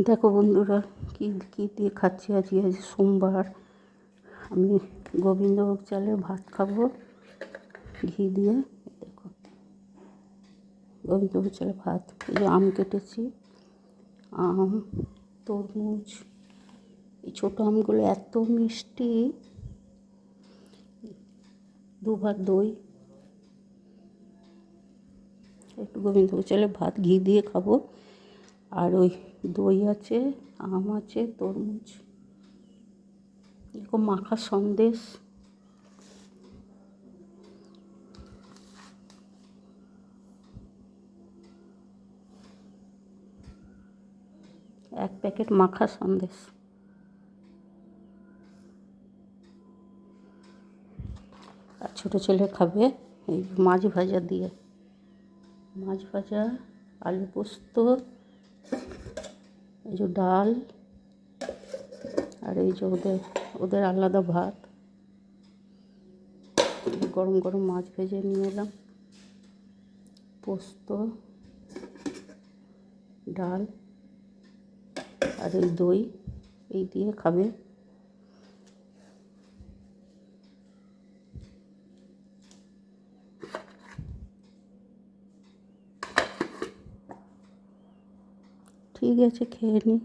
দেখো বন্ধুরা, কী কী দিয়ে খাচ্ছি আজকে সোমবার। আমি গোবিন্দভোগ চালের ভাত খাবো ঘি দিয়ে। দেখো, গোবিন্দভোগ চালের ভাত। এই যে আম কেটেছি, আম, তরমুজ। এই ছোটো আমগুলো এত মিষ্টি। দুবার দই, একটু গোবিন্দভোগ চালের ভাত ঘি দিয়ে খাবো। আর ওই দই আছে, আম আছে, তরমুজ, এরকম মাখা সন্দেশ। এক প্যাকেট মাখা সন্দেশ। আর ছোটো ছেলে খাবে এই মাছ ভাজা দিয়ে, মাছ ভাজা, আলু পোস্ত, এই যে ডাল, আর এই যে ওদের আলাদা ভাত। গরম গরম মাছ ভেজে নিয়ে এলাম, পোস্ত, ডাল, আর এই দই, এই দিয়ে খাবে। ঠিক আছে, খেয়ে নিই।